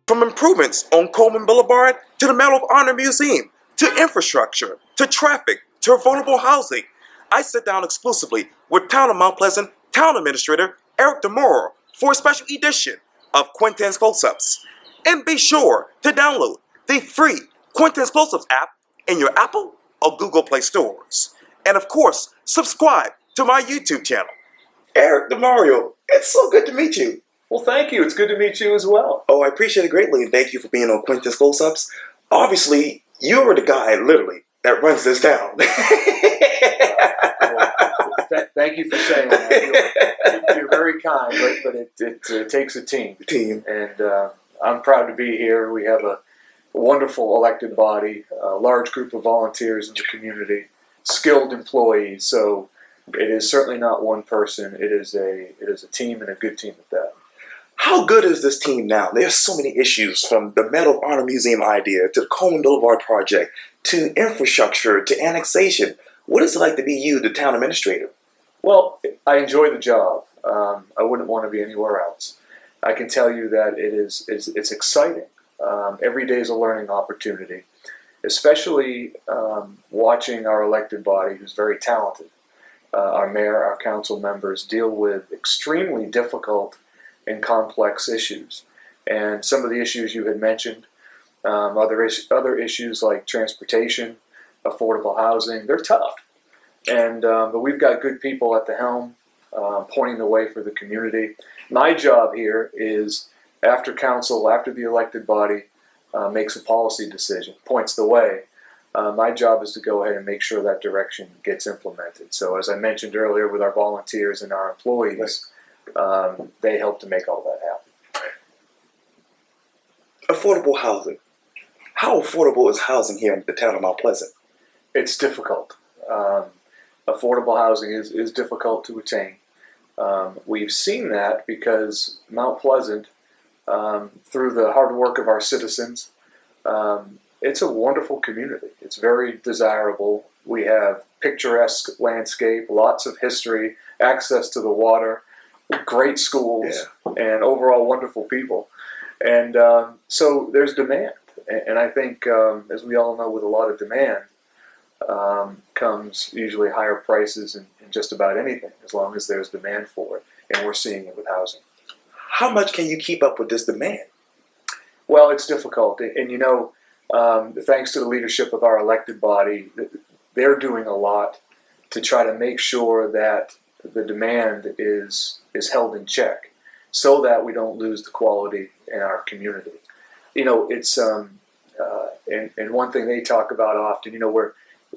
From improvements on Coleman Boulevard to the Medal of Honor Museum, to infrastructure, to traffic, to affordable housing, I sit down exclusively with Town of Mount Pleasant Town Administrator Eric DeMoura for a special edition of Quintin's Close-Ups. And be sure to download the free Quintin's Close-Ups app in your Apple or Google Play stores. And of course, subscribe to my YouTube channel. Eric DeMoura, it's so good to meet you. Well, thank you. It's good to meet you as well. Oh, I appreciate it greatly, and thank you for being on Quintin's Close-Ups. Obviously, you're the guy, literally, that runs this town. Thank you for saying that. You're very kind, but it takes a team. And I'm proud to be here. We have a wonderful elected body, a large group of volunteers in the community, skilled employees. So it is certainly not one person. It is a team, and a good team at that. How good is this team now? There's so many issues, from the Medal of Honor Museum idea to the Coleman Boulevard project to infrastructure to annexation. What is it like to be you, the town administrator? Well, I enjoy the job. I wouldn't want to be anywhere else. I can tell you that it's exciting. Every day is a learning opportunity, especially watching our elected body, who's very talented. Our mayor, our council members deal with extremely difficult and complex issues. And some of the issues you had mentioned, other issues like transportation, affordable housing, they're tough. And but we've got good people at the helm, pointing the way for the community. My job here is, after council, after the elected body makes a policy decision, points the way, my job is to go ahead and make sure that direction gets implemented. So as I mentioned earlier, with our volunteers and our employees, they help to make all that happen. Affordable housing. How affordable is housing here in the town of Mount Pleasant? It's difficult. Affordable housing is difficult to attain. We've seen that because Mount Pleasant, through the hard work of our citizens, it's a wonderful community. It's very desirable. We have picturesque landscape, lots of history, access to the water, great schools, and overall wonderful people. And so there's demand. And I think, as we all know, with a lot of demand comes usually higher prices in just about anything, as long as there's demand for it. And we're seeing it with housing. How much can you keep up with this demand? Well, it's difficult. And you know, thanks to the leadership of our elected body, they're doing a lot to try to make sure that the demand is held in check, so that we don't lose the quality in our community. You know, it's and one thing they talk about often. You know,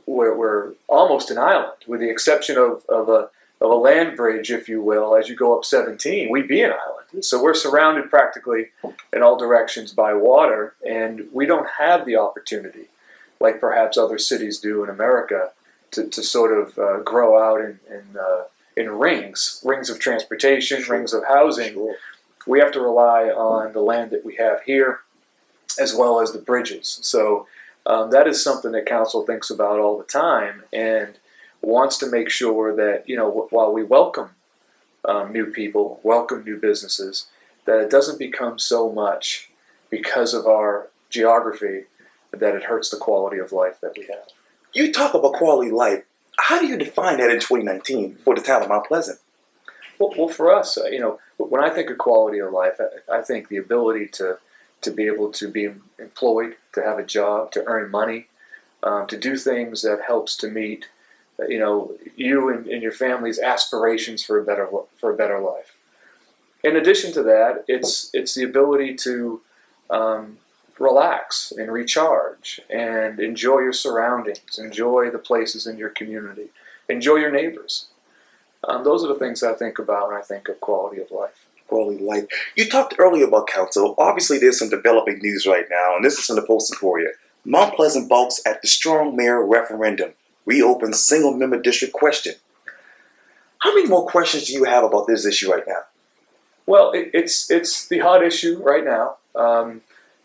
we're almost an island, with the exception of a land bridge, if you will. As you go up 17, we'd be an island. So we're surrounded practically in all directions by water, and we don't have the opportunity, like perhaps other cities do in America, to sort of grow out in rings of transportation, rings of housing. Sure. We have to rely on the land that we have here, as well as the bridges. So that is something that council thinks about all the time, and wants to make sure that, you know, while we welcome new people, welcome new businesses, that it doesn't become so much, because of our geography, that it hurts the quality of life that we have. You talk about quality of life. How do you define that in 2019 for the town of Mount Pleasant? Well, for us, you know, when I think of quality of life, I think the ability to be able to be employed, to have a job, to earn money, to do things that helps to meet, you know, you and your family's aspirations for a better life. In addition to that, it's the ability to relax and recharge and enjoy your surroundings, enjoy the places in your community, enjoy your neighbors. Those are the things I think about when I think of quality of life. Quality of life. You talked earlier about council. Obviously, there's some developing news right now, and this is in the posting for you. Mount Pleasant balks at the strong mayor referendum. Reopens single-member district question. How many more questions do you have about this issue right now? Well, it's the hot issue right now.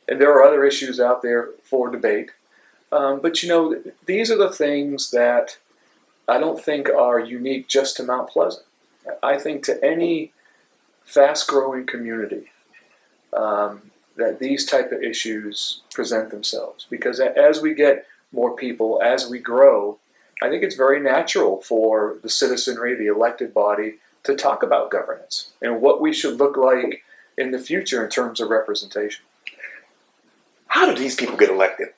And there are other issues out there for debate. But, you know, these are the things that I don't think are unique just to Mount Pleasant. I think to any fast-growing community, that these type of issues present themselves. Because as we get more people, as we grow, I think it's very natural for the citizenry, the elected body, to talk about governance and what we should look like in the future in terms of representation. How do these people get elected?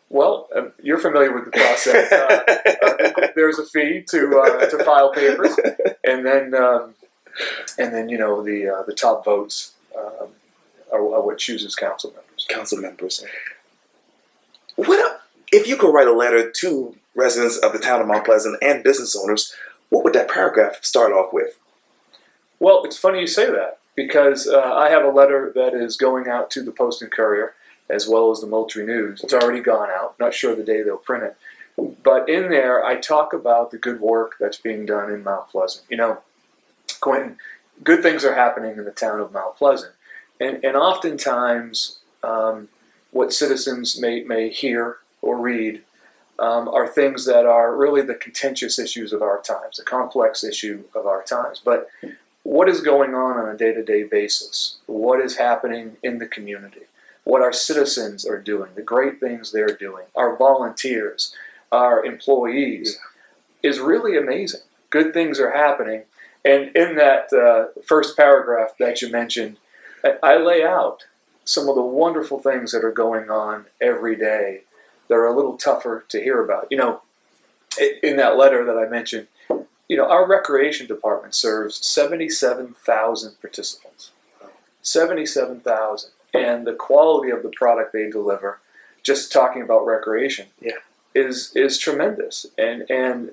Well, you're familiar with the process. There's a fee to file papers, and then the top votes are what chooses council members. Council members. What if you could write a letter to residents of the town of Mount Pleasant and business owners? What would that paragraph start off with? Well, it's funny you say that, because I have a letter that is going out to the Post and Courier as well as the Moultrie News. It's already gone out. Not sure the day they'll print it. But in there, I talk about the good work that's being done in Mount Pleasant. You know, Quintin, good things are happening in the town of Mount Pleasant. And oftentimes, what citizens may hear or read are things that are really the contentious issues of our times, the complex issue of our times. But what is going on a day-to-day basis? What is happening in the community? What our citizens are doing, the great things they're doing, our volunteers, our employees, is really amazing. Good things are happening. And in that first paragraph that you mentioned, I lay out some of the wonderful things that are going on every day that are a little tougher to hear about. You know, in that letter that I mentioned, you know, our recreation department serves 77,000 participants. 77,000. And the quality of the product they deliver, just talking about recreation, is tremendous. And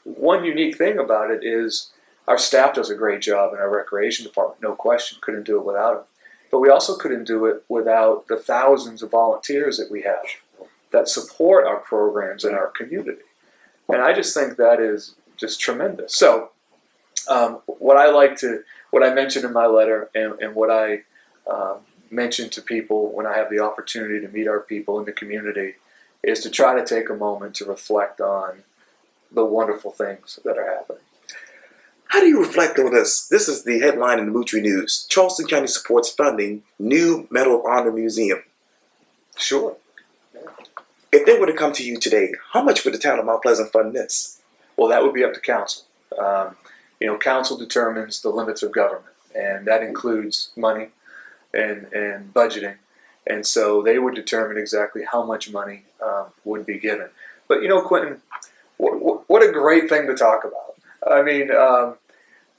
one unique thing about it is our staff does a great job in our recreation department, no question. Couldn't do it without them. But we also couldn't do it without the thousands of volunteers that we have that support our programs in our community. And I just think that is just tremendous. So what I mentioned in my letter and what I mention to people when I have the opportunity to meet our people in the community is to try to take a moment to reflect on the wonderful things that are happening. How do you reflect on this? This is the headline in the Moultrie News. Charleston County supports funding new Medal of Honor museum. Sure. If they were to come to you today, how much would the town of Mount Pleasant fund this? Well, that would be up to council. Council determines the limits of government, and that includes money and budgeting. And so they would determine exactly how much money would be given. But, you know, Quintin, what a great thing to talk about. I mean,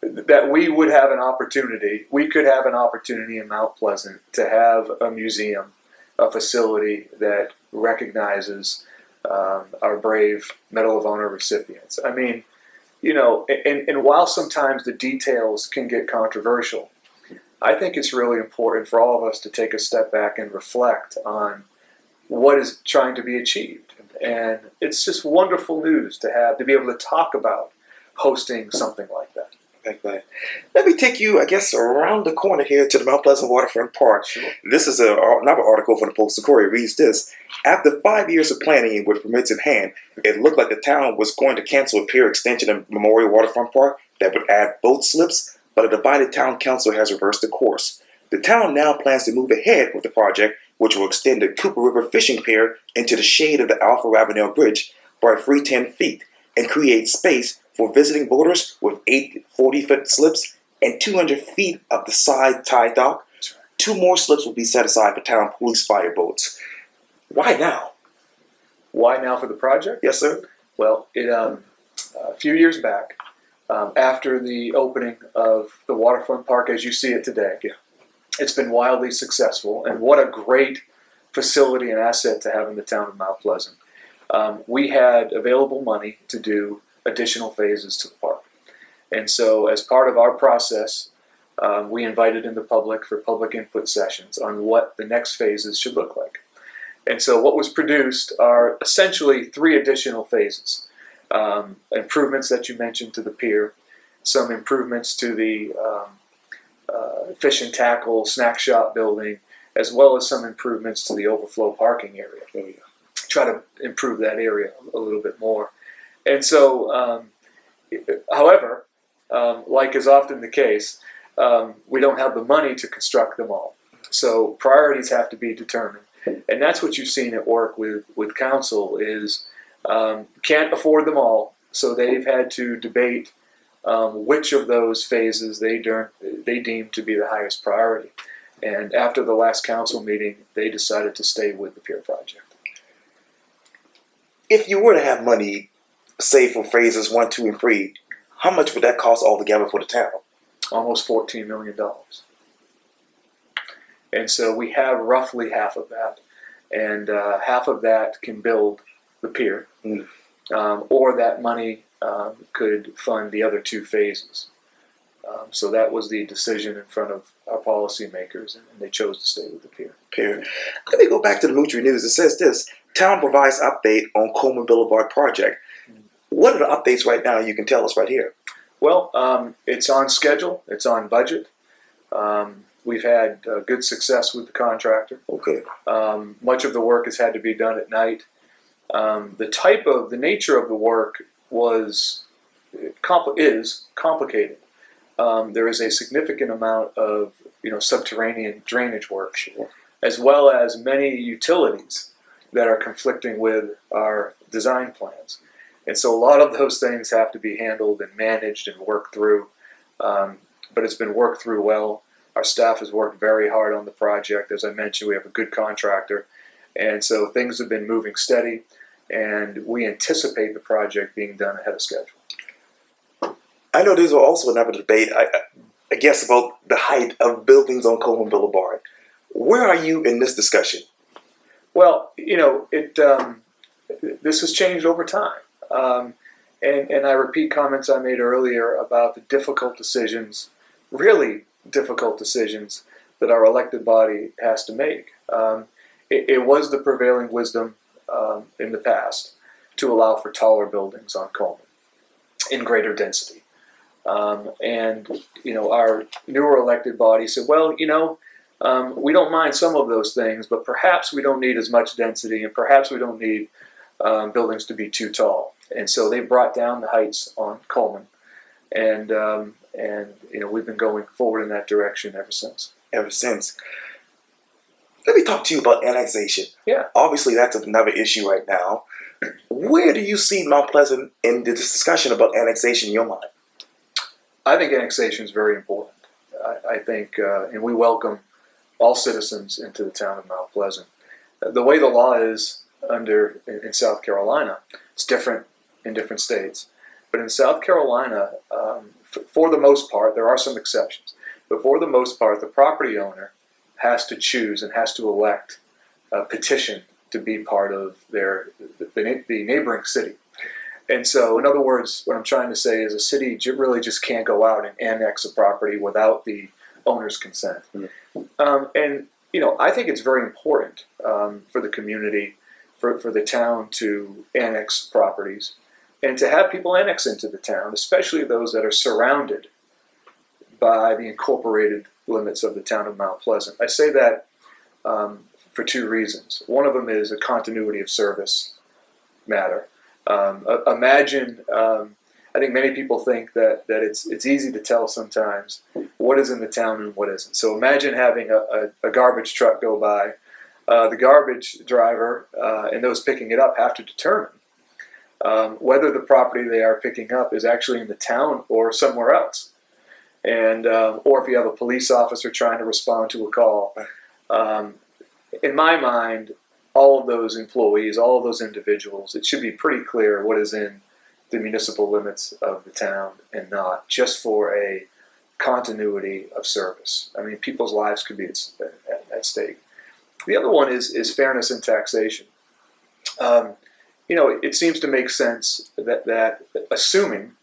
that we would have an opportunity, we could have an opportunity in Mount Pleasant to have a museum, a facility that recognizes our brave Medal of Honor recipients. I mean, you know, and while sometimes the details can get controversial, I think it's really important for all of us to take a step back and reflect on what is trying to be achieved. And it's just wonderful news to be able to talk about hosting something like that. Let me take you, I guess, around the corner here to the Mount Pleasant Waterfront Park. Sure. This is another article from the Post and Courier. It reads this: after 5 years of planning and with permits in hand, it looked like the town was going to cancel a pier extension of Memorial Waterfront Park that would add boat slips, but a divided town council has reversed the course. The town now plans to move ahead with the project, which will extend the Cooper River fishing pier into the shade of the Alpha Ravenel Bridge by 310 feet and create space for visiting boaters with 8 40-foot slips and 200 feet of the side tie dock. 2 more slips will be set aside for town police fire boats. Why now? Why now for the project? Yes, sir. Well, a few years back, after the opening of the waterfront park as you see it today, it's been wildly successful, and what a great facility and asset to have in the town of Mount Pleasant. We had available money to do additional phases to the park. And so as part of our process, we invited in the public for public input sessions on what the next phases should look like. And so what was produced are essentially 3 additional phases. Improvements that you mentioned to the pier, some improvements to the fish and tackle snack shop building, as well as some improvements to the overflow parking area. Try to improve that area a little bit more. And so, however, like is often the case, we don't have the money to construct them all. So priorities have to be determined. And that's what you've seen at work with council is can't afford them all. So they've had to debate which of those phases they deem to be the highest priority. And after the last council meeting, they decided to stay with the pier project. If you were to have money saved for phases 1, 2, and 3, how much would that cost altogether for the town? Almost $14 million. And so we have roughly half of that. And half of that can build the pier. Or that money could fund the other 2 phases. So that was the decision in front of our policymakers, and they chose to stay with the pier. Let me go back to the Moontry News. It says this: town provides update on Coleman Boulevard project. What are the updates right now you can tell us right here? Well, it's on schedule. It's on budget. We've had good success with the contractor. Okay. Much of the work has had to be done at night. The nature of the work is complicated. There is a significant amount of subterranean drainage work, as well as many utilities that are conflicting with our design plans. And so a lot of those things have to be handled and managed and worked through. But it's been worked through well. Our staff has worked very hard on the project. As I mentioned, we have a good contractor. And so things have been moving steady, and we anticipate the project being done ahead of schedule. I know there's also another debate, I guess, about the height of buildings on Coleman Boulevard. Where are you in this discussion? Well, this has changed over time. And I repeat comments I made earlier about the difficult decisions, really difficult decisions, that our elected body has to make. It was the prevailing wisdom in the past to allow for taller buildings on Coleman in greater density. Our newer elected body said, well, we don't mind some of those things, but perhaps we don't need as much density, and perhaps we don't need buildings to be too tall. And so they brought down the heights on Coleman, and we've been going forward in that direction ever since. Let me talk to you about annexation. Yeah. Obviously, that's another issue right now. Where do you see Mount Pleasant in this discussion about annexation in your mind? I think annexation is very important. I think, and we welcome all citizens into the town of Mount Pleasant. The way the law is in South Carolina, it's different in different states. But in South Carolina, for the most part, there are some exceptions, but for the most part, the property owner has to choose and has to elect a petition to be part of the neighboring city. And so, in other words, what I'm trying to say is a city really just can't go out and annex a property without the owner's consent. I think it's very important for the community, for the town to annex properties and to have people annex into the town, especially those that are surrounded by the incorporated limits of the town of Mount Pleasant. I say that for 2 reasons. One of them is a continuity of service matter. Imagine, I think many people think that it's easy to tell sometimes what is in the town and what isn't. So imagine having a garbage truck go by. The garbage driver and those picking it up have to determine whether the property they are picking up is actually in the town or somewhere else. And or if you have a police officer trying to respond to a call. In my mind, all of those employees, all of those individuals, it should be pretty clear what is in the municipal limits of the town and not, just for a continuity of service. I mean, people's lives could be at stake. The other one is fairness in taxation. It seems to make sense that assuming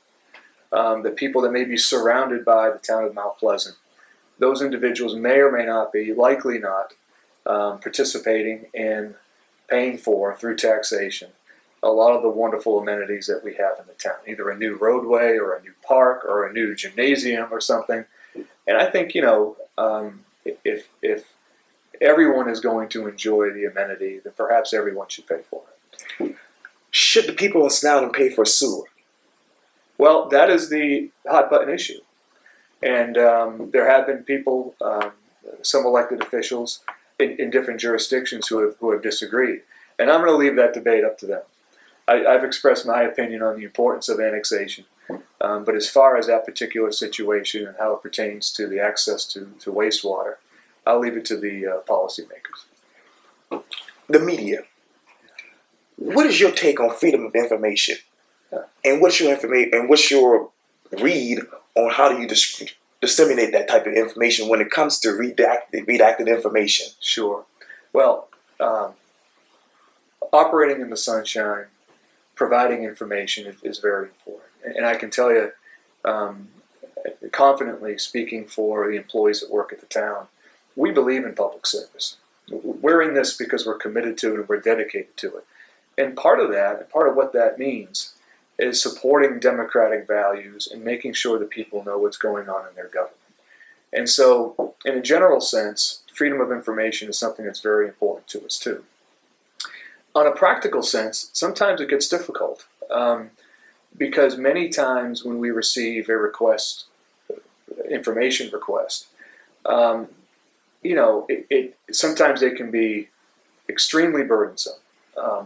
that people that may be surrounded by the town of Mount Pleasant, those individuals may or may not be, likely not, participating in paying for, through taxation, a lot of the wonderful amenities that we have in the town, either a new roadway or a new park or a new gymnasium or something. And I think, if everyone is going to enjoy the amenity, then perhaps everyone should pay for it. Should the people in Snowden pay for sewer? Well, that is the hot button issue. And there have been people some elected officials in different jurisdictions who have disagreed. And I'm going to leave that debate up to them. I've expressed my opinion on the importance of annexation, but as far as that particular situation and how it pertains to the access to wastewater, I'll leave it to the policymakers. The media. What is your take on freedom of information? And what's your read on how do you disseminate that type of information when it comes to redacted information? Sure. Well, operating in the sunshine, providing information is very important. And I can tell you, confidently speaking for the employees that work at the town, we believe in public service. We're in this because we're committed to it and we're dedicated to it. And part of what that means is supporting democratic values and making sure that people know what's going on in their government. And so, in a general sense, freedom of information is something that's very important to us too. On a practical sense, sometimes it gets difficult because many times when we receive a request, information request, sometimes they can be extremely burdensome.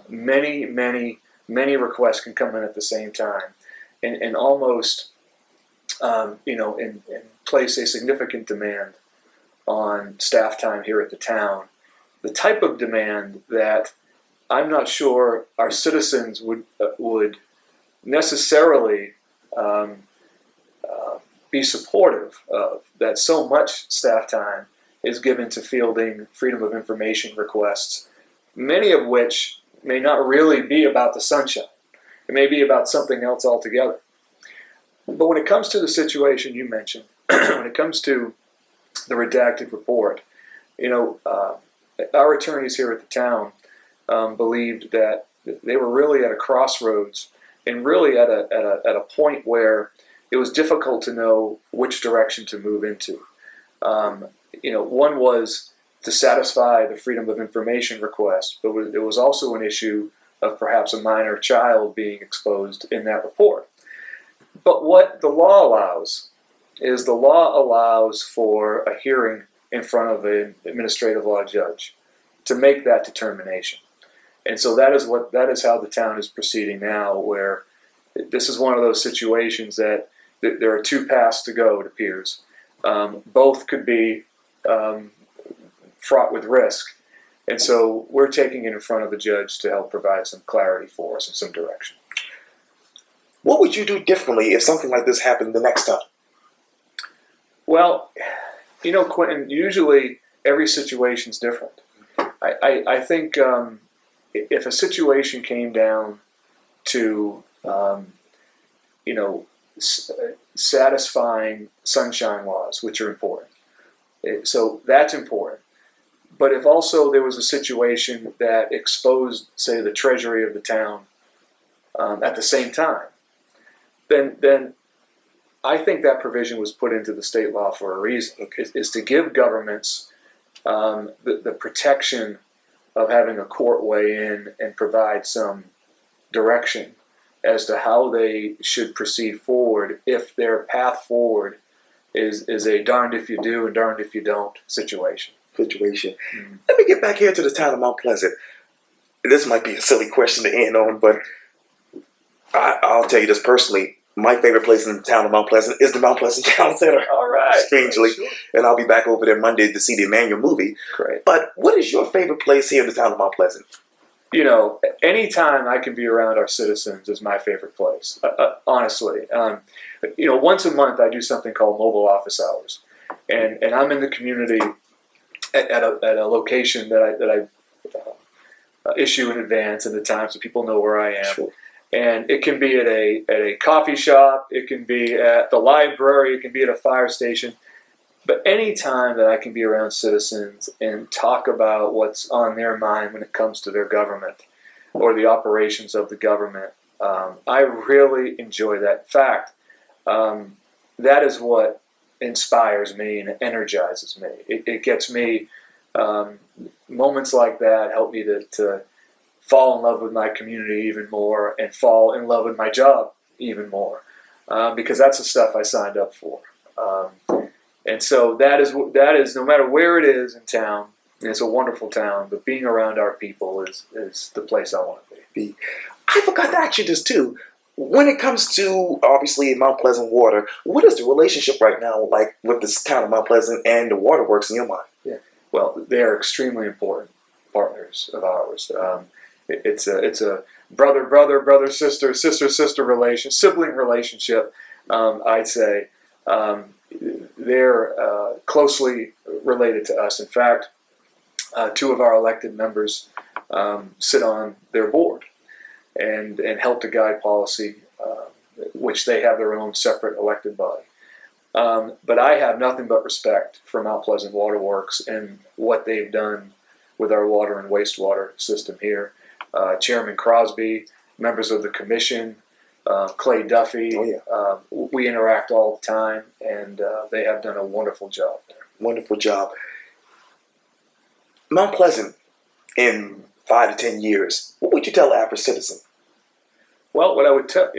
Many requests can come in at the same time, and almost, and place a significant demand on staff time here at the town. The type of demand that I'm not sure our citizens would necessarily be supportive of. That so much staff time is given to fielding freedom of information requests, many of which may not really be about the sunshine. It may be about something else altogether. But when it comes to the situation you mentioned, when it comes to the redacted report, our attorneys here at the town believed that they were really at a crossroads and really at a point where it was difficult to know which direction to move into. One was to satisfy the freedom of information request, but it was also an issue of perhaps a minor child being exposed in that report. But what the law allows is the law allows for a hearing in front of an administrative law judge to make that determination. And so that is how the town is proceeding now, where this is one of those situations that there are two paths to go, it appears. Both could be fraught with risk. And so we're taking it in front of the judge to help provide some clarity for us and some direction. What would you do differently if something like this happened the next time? Well, Quintin, usually every situation's different. I think if a situation came down to, satisfying sunshine laws, which are important. So that's important. But if also there was a situation that exposed, say, the treasury of the town at the same time, then I think that provision was put into the state law for a reason, is to give governments the protection of having a court weigh in and provide some direction as to how they should proceed forward if their path forward is a darned if you do and darned if you don't situation. Mm-hmm. Let me get back here to the town of Mount Pleasant. This might be a silly question to end on, but I'll tell you this personally. My favorite place in the town of Mount Pleasant is the Mount Pleasant Town Center. All right. Strangely. Sure. And I'll be back over there Monday to see the Emmanuel movie. Great. But what is your favorite place here in the town of Mount Pleasant? Anytime I can be around our citizens is my favorite place, honestly. Once a month I do something called mobile office hours. And I'm in the community at a location that I issue in advance in the time so people know where I am. Sure. And it can be at a coffee shop, it can be at the library, it can be at a fire station. But any time that I can be around citizens and talk about what's on their mind when it comes to their government or the operations of the government, I really enjoy that. In fact, that is what inspires me and energizes me. It gets me, moments like that help me to fall in love with my community even more and fall in love with my job even more, because that's the stuff I signed up for. And so that is no matter where it is in town, it's a wonderful town, but being around our people is the place I want to be. I forgot to ask you this too. When it comes to, obviously, Mount Pleasant water, what is the relationship right now like with this town of Mount Pleasant and the waterworks in your mind? Yeah. Well, they are extremely important partners of ours. It's a brother, sister, sibling relationship. I'd say they're closely related to us. In fact, two of our elected members sit on their board and help to guide policy, which they have their own separate elected body. But I have nothing but respect for Mount Pleasant Waterworks and what they've done with our water and wastewater system here. Chairman Crosby, members of the commission, Clay Duffy, we interact all the time, and they have done a wonderful job there. Wonderful job. Mount Pleasant, in 5 to 10 years, what would you tell the average citizen? Well, what I would tell,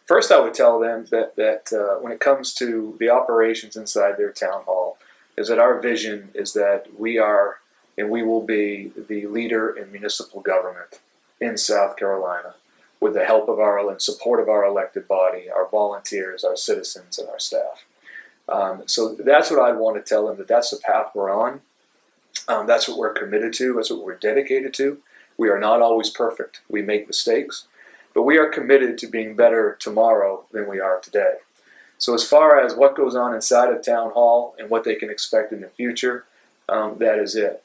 first I would tell them that when it comes to the operations inside their town hall, is that our vision is that we are and we will be the leader in municipal government in South Carolina with the help of and support of our elected body, our volunteers, our citizens, and our staff. So that's what I'd want to tell them, that that's the path we're on. That's what we're committed to. That's what we're dedicated to. We are not always perfect. We make mistakes, but we are committed to being better tomorrow than we are today. So as far as what goes on inside of Town Hall and what they can expect in the future, that is it.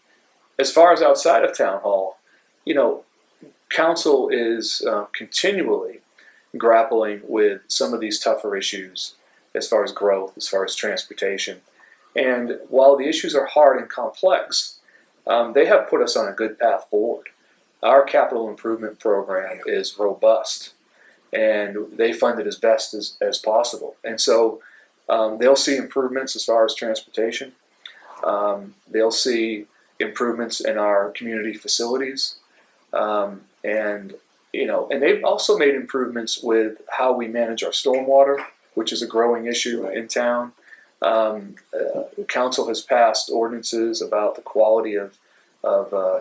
As far as outside of Town Hall, Council is continually grappling with some of these tougher issues as far as growth, as far as transportation. And while the issues are hard and complex, they have put us on a good path forward. Our capital improvement program is robust, and they fund it as best as possible. And so they'll see improvements as far as transportation. They'll see improvements in our community facilities. And they've also made improvements with how we manage our stormwater, which is a growing issue in town. Council has passed ordinances about the quality of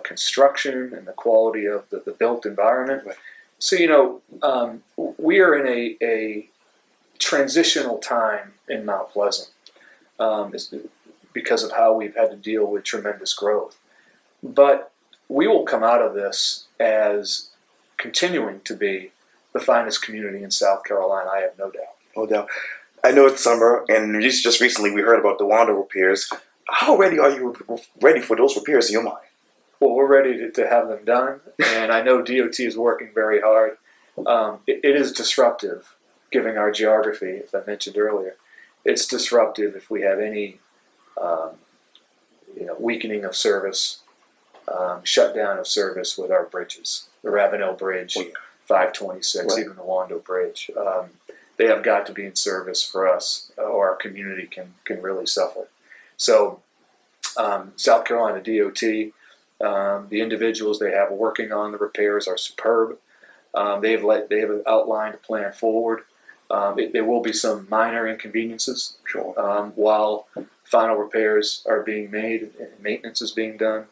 construction and the quality of the built environment. Right. So, we are in a transitional time in Mount Pleasant because of how we've had to deal with tremendous growth. But we will come out of this as continuing to be the finest community in South Carolina, I have no doubt. No doubt. I know it's summer, and just recently we heard about the Wanda repairs. How ready are you ready for those repairs in your mind? Well, we're ready to have them done, and I know DOT is working very hard. It is disruptive, given our geography, as I mentioned earlier. It's disruptive if we have any weakening of service, shutdown of service with our bridges. The Ravenel Bridge, 526, right. Even the Wando Bridge. They have got to be in service for us, or our community can really suffer. So, South Carolina DOT, the individuals they have working on the repairs are superb. They have outlined a plan forward. There will be some minor inconveniences while final repairs are being made and maintenance is being done.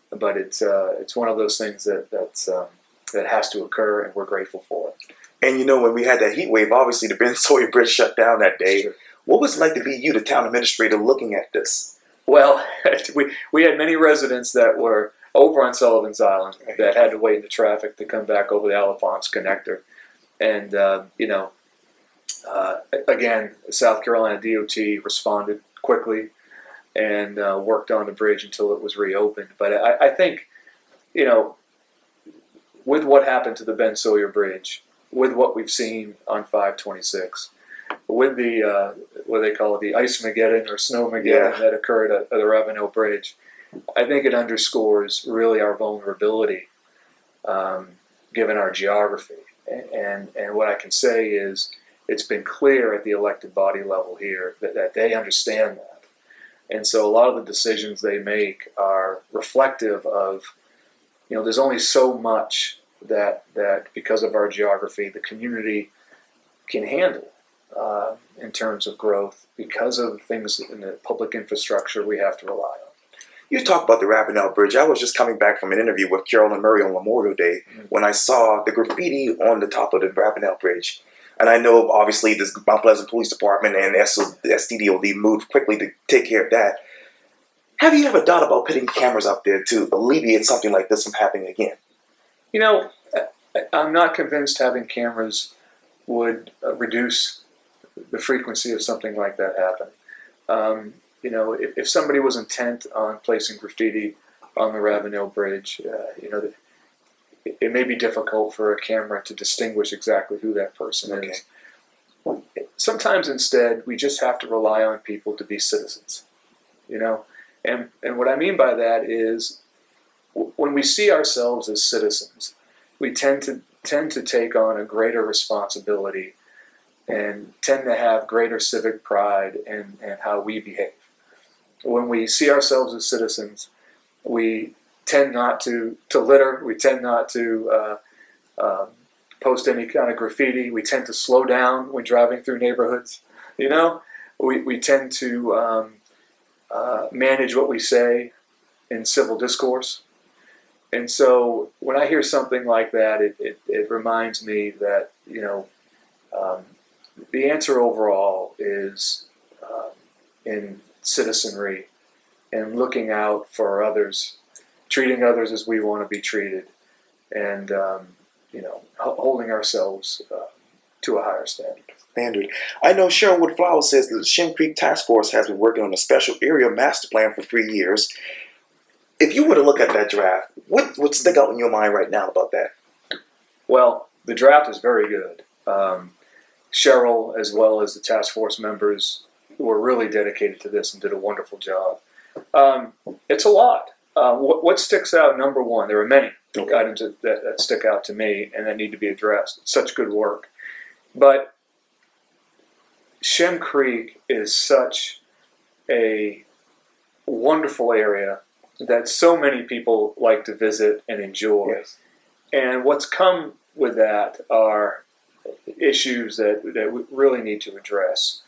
But it's one of those things that has to occur, and we're grateful for it. And when we had that heat wave, obviously the Ben Sawyer Bridge shut down that day. Sure. What was it like to be you, the town administrator, looking at this? Well, we had many residents that were over on Sullivan's Island that had to wait in the traffic to come back over the Alapons connector. And, again, South Carolina DOT responded quickly and worked on the bridge until it was reopened. But I think, with what happened to the Ben Sawyer Bridge, with what we've seen on 526, with the what they call it, the Ice-mageddon or Snow-mageddon that occurred at the Ravenel Bridge, I think it underscores really our vulnerability, given our geography. And what I can say is it's been clear at the elected body level here that they understand that. And so a lot of the decisions they make are reflective of, there's only so much that because of our geography, the community can handle. in terms of growth because of things in the public infrastructure we have to rely on. You talk about the Ravenel Bridge. I was just coming back from an interview with Carolyn Murray on Memorial Day when I saw the graffiti on the top of the Ravenel Bridge. And I know, obviously, this Mount Pleasant Police Department and the SDDOD moved quickly to take care of that. Have you ever thought about putting cameras up there to alleviate something like this from happening again? You know, I'm not convinced having cameras would reduce the frequency of something like that happening. You know, if somebody was intent on placing graffiti on the Ravenel Bridge, you know, it may be difficult for a camera to distinguish exactly who that person is. Sometimes instead, we just have to rely on people to be citizens, you know? And what I mean by that is when we see ourselves as citizens, we tend to take on a greater responsibility and tend to have greater civic pride in how we behave. When we see ourselves as citizens, we tend not to litter, we tend not to post any kind of graffiti, we tend to slow down when driving through neighborhoods, you know? We tend to manage what we say in civil discourse. And so when I hear something like that, it reminds me that, you know, the answer overall is in citizenry and looking out for others, treating others as we want to be treated, and you know, holding ourselves to a higher standard. I know Sherwood Flowers says that the Shem Creek Task Force has been working on a special area master plan for 3 years. If you were to look at that draft, what would stick out in your mind right now about that? Well, the draft is very good. Cheryl, as well as the task force members, were really dedicated to this and did a wonderful job. It's a lot. What sticks out, number one, there are many items that stick out to me and that need to be addressed. It's such good work. But Shem Creek is such a wonderful area that so many people like to visit and enjoy. Yes. And what's come with that are issues that we really need to address,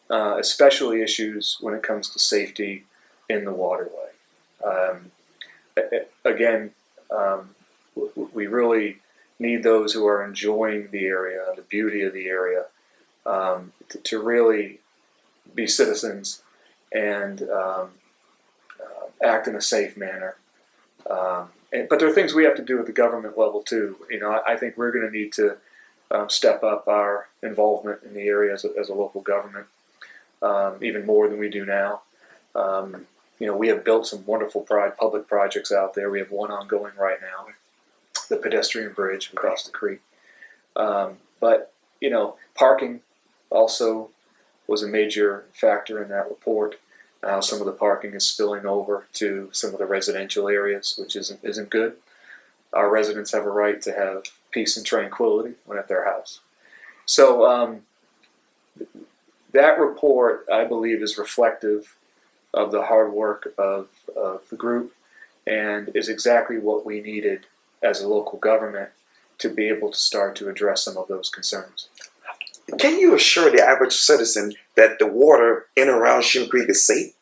especially issues when it comes to safety in the waterway. We really need those who are enjoying the area, the beauty of the area, to really be citizens and act in a safe manner. But there are things we have to do at the government level too. You know, I think we're going to need to step up our involvement in the area as a local government, even more than we do now. You know, we have built some wonderful public projects out there. We have one ongoing right now, the pedestrian bridge across the creek. But, you know, parking also was a major factor in that report. How some of the parking is spilling over to some of the residential areas, which isn't good. Our residents have a right to have peace and tranquility when at their house. So that report, I believe, is reflective of the hard work of the group and is exactly what we needed as a local government to be able to start to address some of those concerns. Can you assure the average citizen that the water in and around Shem Creek is safe?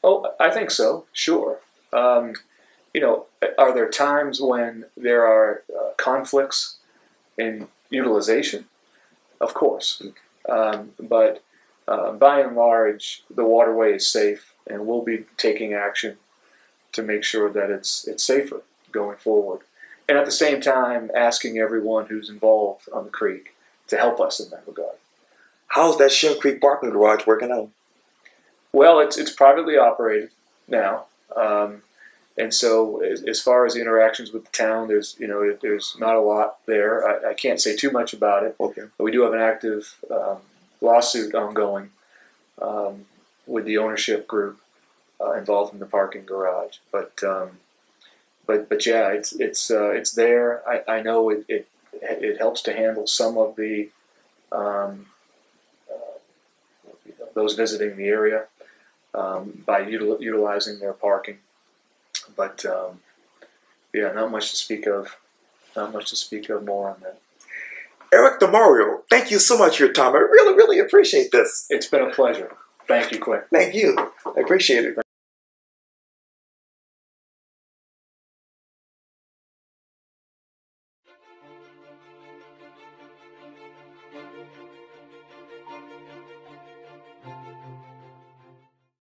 Oh, I think so, sure. You know, are there times when there are conflicts in utilization? Of course. But by and large, the waterway is safe, and we'll be taking action to make sure that it's safer going forward. And at the same time, asking everyone who's involved on the creek to help us in that regard. How's that Shem Creek parking garage working out? Well, it's privately operated now, and so as far as the interactions with the town, there's not a lot there. I can't say too much about it. Okay. But we do have an active lawsuit ongoing with the ownership group involved in the parking garage. But yeah, it's there. I know it helps to handle some of the those visiting the area by utilizing their parking. But yeah, not much to speak of. Not much to speak of more on that. Eric DeMoura, thank you so much for your time. I really, really appreciate this. It's been a pleasure. Thank you, Quintin. Thank you. I appreciate it.